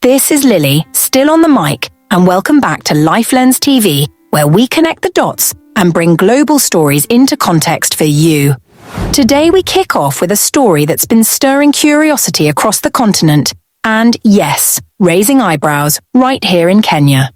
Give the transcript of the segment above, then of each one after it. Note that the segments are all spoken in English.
This is Lily, still on the mic, and welcome back to LifeLens TV, where we connect the dots and bring global stories into context for you. Today we kick off with a story that's been stirring curiosity across the continent and, yes, raising eyebrows right here in Kenya.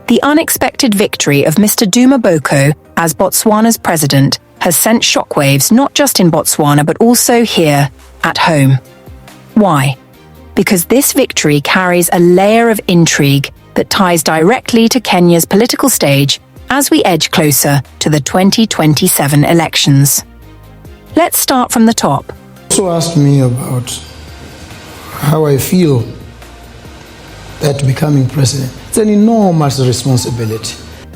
The unexpected victory of Mr. Duma Boko as Botswana's president has sent shockwaves not just in Botswana but also here, at home. Why? Because this victory carries a layer of intrigue that ties directly to Kenya's political stage as we edge closer to the 2027 elections. Let's start from the top. Also asked me about how I feel that becoming president. It's an enormous responsibility.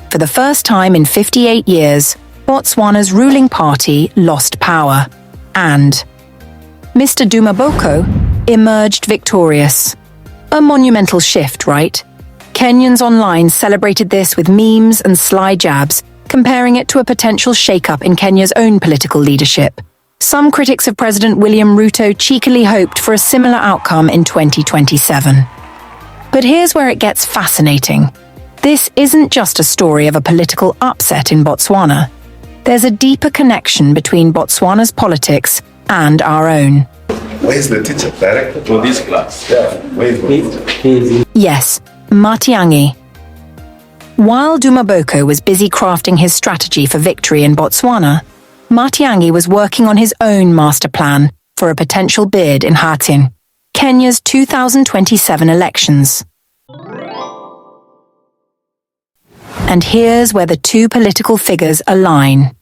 For the first time in 58 years, Botswana's ruling party lost power, and Mr. Duma Boko emerged victorious. A monumental shift, right? Kenyans online celebrated this with memes and sly jabs, comparing it to a potential shake-up in Kenya's own political leadership. Some critics of President William Ruto cheekily hoped for a similar outcome in 2027. But here's where it gets fascinating. This isn't just a story of a political upset in Botswana. There's a deeper connection between Botswana's politics and our own. Where's the teacher? Director for this class? Yeah. Where's the teacher? Yes, Matiang'i. While Duma Boko was busy crafting his strategy for victory in Botswana, Matiang'i was working on his own master plan for a potential bid in Gauteng, Kenya's 2027 elections. And here's where the two political figures align.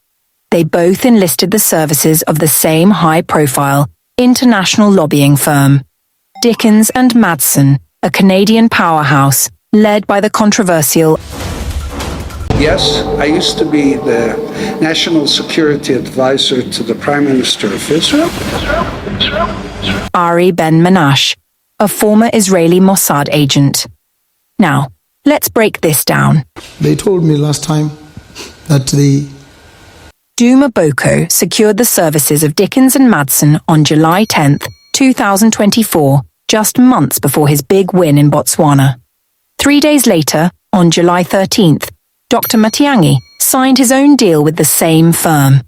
They both enlisted the services of the same high-profile international lobbying firm, Dickens and Madsen, a Canadian powerhouse led by the controversial. Yes, I used to be the National Security Advisor to the Prime Minister of Israel. Ben-Menashe, a former Israeli Mossad agent. Now, let's break this down. They told me last time that Duma Boko secured the services of Dickens and Madsen on July 10, 2024, just months before his big win in Botswana. 3 days later, on July 13th, Dr. Matiang'i signed his own deal with the same firm.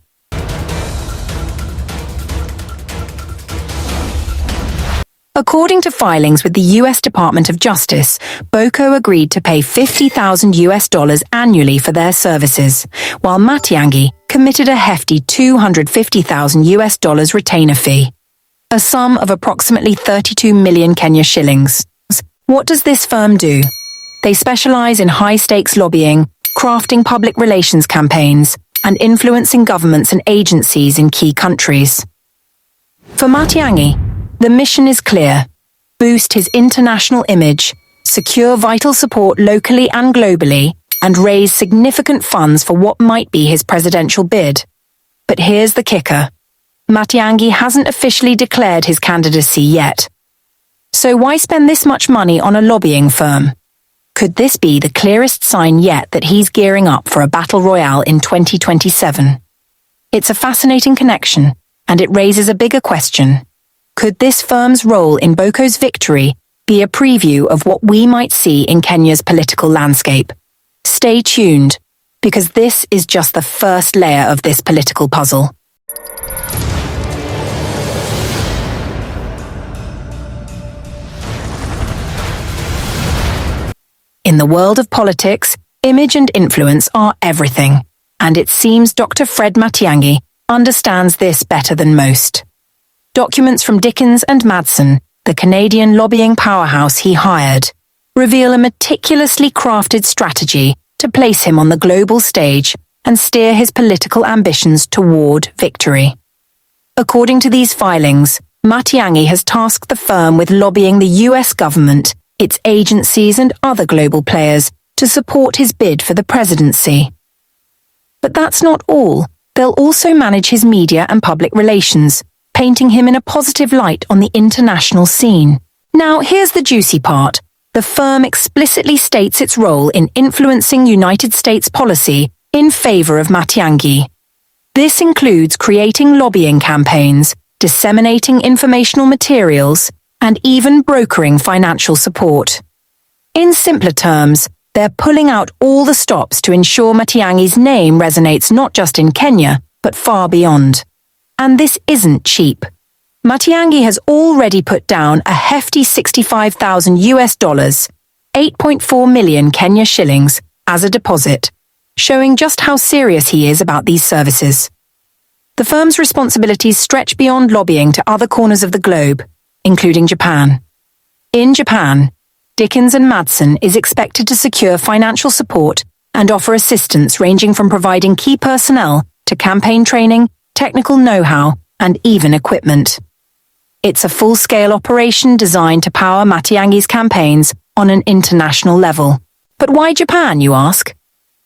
According to filings with the US Department of Justice, Boko agreed to pay $50,000 annually for their services, while Matiang'i committed a hefty $250,000 retainer fee, a sum of approximately 32 million Kenya shillings. What does this firm do? They specialize in high-stakes lobbying, crafting public relations campaigns, and influencing governments and agencies in key countries. For Matiang'i, the mission is clear: boost his international image, secure vital support locally and globally, and raise significant funds for what might be his presidential bid. But here's the kicker. Matiang'i hasn't officially declared his candidacy yet. So why spend this much money on a lobbying firm? Could this be the clearest sign yet that he's gearing up for a battle royale in 2027? It's a fascinating connection, and it raises a bigger question. Could this firm's role in Boko's victory be a preview of what we might see in Kenya's political landscape? Stay tuned, because this is just the first layer of this political puzzle. In the world of politics, image and influence are everything, and it seems Dr. Fred Matiang'i understands this better than most. Documents from Dickens and Madsen, the Canadian lobbying powerhouse he hired, reveal a meticulously crafted strategy to place him on the global stage and steer his political ambitions toward victory. According to these filings, Matiang'i has tasked the firm with lobbying the US government, its agencies and other global players to support his bid for the presidency. But that's not all. They'll also manage his media and public relations, painting him in a positive light on the international scene. Now, here's the juicy part. The firm explicitly states its role in influencing United States policy in favor of Matiang'i. This includes creating lobbying campaigns, disseminating informational materials, and even brokering financial support. In simpler terms, they're pulling out all the stops to ensure Matiang'i's name resonates not just in Kenya, but far beyond. And this isn't cheap. Matiang'i has already put down a hefty $65,000, 8.4 million Kenya shillings, as a deposit, showing just how serious he is about these services. The firm's responsibilities stretch beyond lobbying to other corners of the globe, including Japan. In Japan, Dickens and Madsen is expected to secure financial support and offer assistance ranging from providing key personnel to campaign training, technical know-how, and even equipment. It's a full-scale operation designed to power Matiang'i's campaigns on an international level. But why Japan, you ask?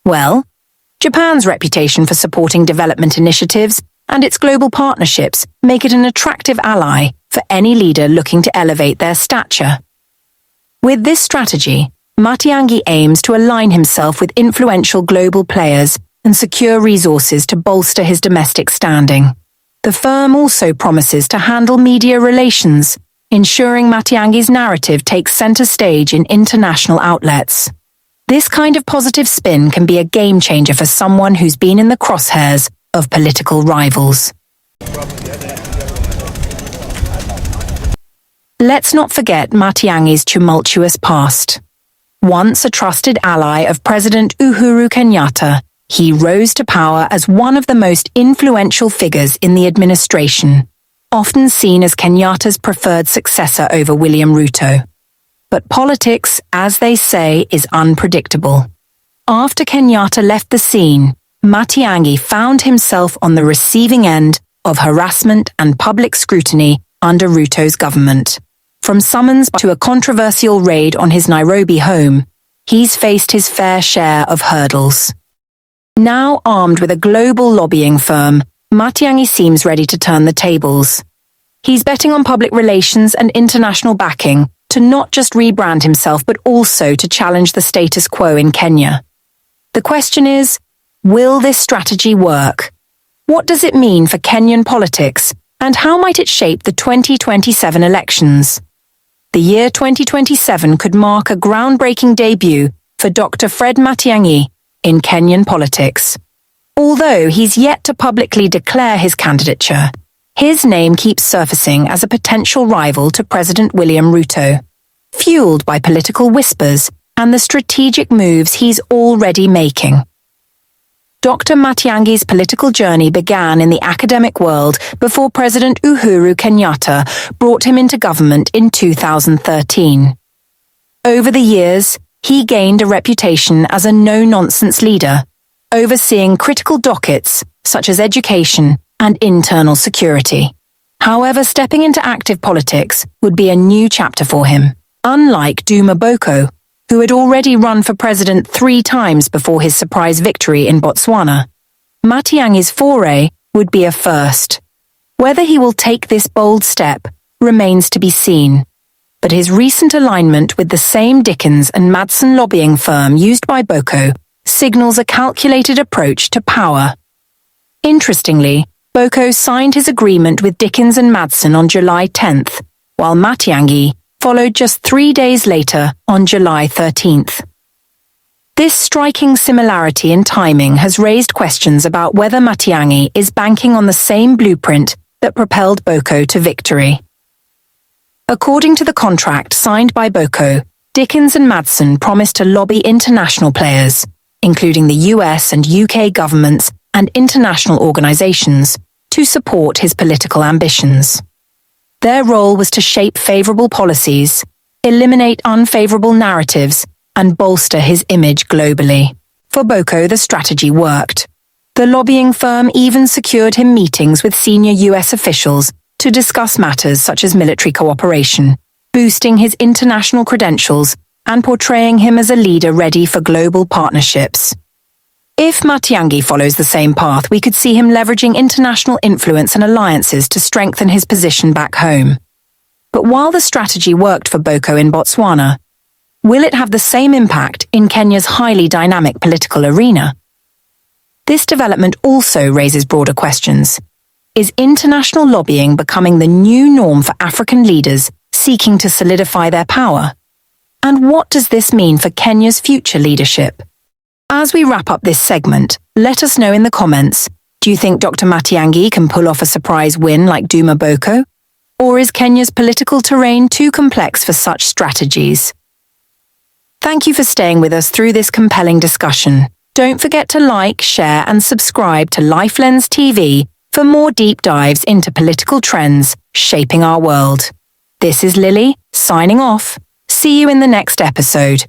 Well, Japan's reputation for supporting development initiatives and its global partnerships make it an attractive ally for any leader looking to elevate their stature. With this strategy, Matiang'i aims to align himself with influential global players and secure resources to bolster his domestic standing. The firm also promises to handle media relations, ensuring Matiang'i's narrative takes center stage in international outlets. This kind of positive spin can be a game changer for someone who's been in the crosshairs of political rivals. Let's not forget Matiang'i's tumultuous past. Once a trusted ally of President Uhuru Kenyatta, he rose to power as one of the most influential figures in the administration, often seen as Kenyatta's preferred successor over William Ruto. But politics, as they say, is unpredictable. After Kenyatta left the scene, Matiang'i found himself on the receiving end of harassment and public scrutiny under Ruto's government. From summons to a controversial raid on his Nairobi home, he's faced his fair share of hurdles. Now armed with a global lobbying firm, Matiang'i seems ready to turn the tables. He's betting on public relations and international backing to not just rebrand himself but also to challenge the status quo in Kenya. The question is, will this strategy work? What does it mean for Kenyan politics, and how might it shape the 2027 elections? The year 2027 could mark a groundbreaking debut for Dr. Fred Matiang'i in Kenyan politics. Although he's yet to publicly declare his candidature, his name keeps surfacing as a potential rival to President William Ruto, fueled by political whispers and the strategic moves he's already making. Dr. Matiang'i's political journey began in the academic world before President Uhuru Kenyatta brought him into government in 2013. Over the years, he gained a reputation as a no-nonsense leader, overseeing critical dockets such as education and internal security. However, stepping into active politics would be a new chapter for him. Unlike Duma Boko, who had already run for president 3 times before his surprise victory in Botswana, Matiang'i's foray would be a first. Whether he will take this bold step remains to be seen, but his recent alignment with the same Dickens and Madsen lobbying firm used by Boko signals a calculated approach to power. Interestingly, Boko signed his agreement with Dickens and Madsen on July 10th, while Matiang'i followed just 3 days later on July 13th. This striking similarity in timing has raised questions about whether Matiang'i is banking on the same blueprint that propelled Boko to victory. According to the contract signed by Boko, Dickens and Madsen promised to lobby international players, including the US and UK governments and international organizations, to support his political ambitions. Their role was to shape favorable policies, eliminate unfavorable narratives, and bolster his image globally. For Boko, the strategy worked. The lobbying firm even secured him meetings with senior US officials to discuss matters such as military cooperation, boosting his international credentials and portraying him as a leader ready for global partnerships. If Matiang'i follows the same path, we could see him leveraging international influence and alliances to strengthen his position back home. But while the strategy worked for Boko in Botswana, will it have the same impact in Kenya's highly dynamic political arena? This development also raises broader questions. Is international lobbying becoming the new norm for African leaders seeking to solidify their power? And what does this mean for Kenya's future leadership? As we wrap up this segment, let us know in the comments, do you think Dr. Matiang'i can pull off a surprise win like Duma Boko? Or is Kenya's political terrain too complex for such strategies? Thank you for staying with us through this compelling discussion. Don't forget to like, share and subscribe to LifeLens TV for more deep dives into political trends shaping our world. This is Lily, signing off. See you in the next episode.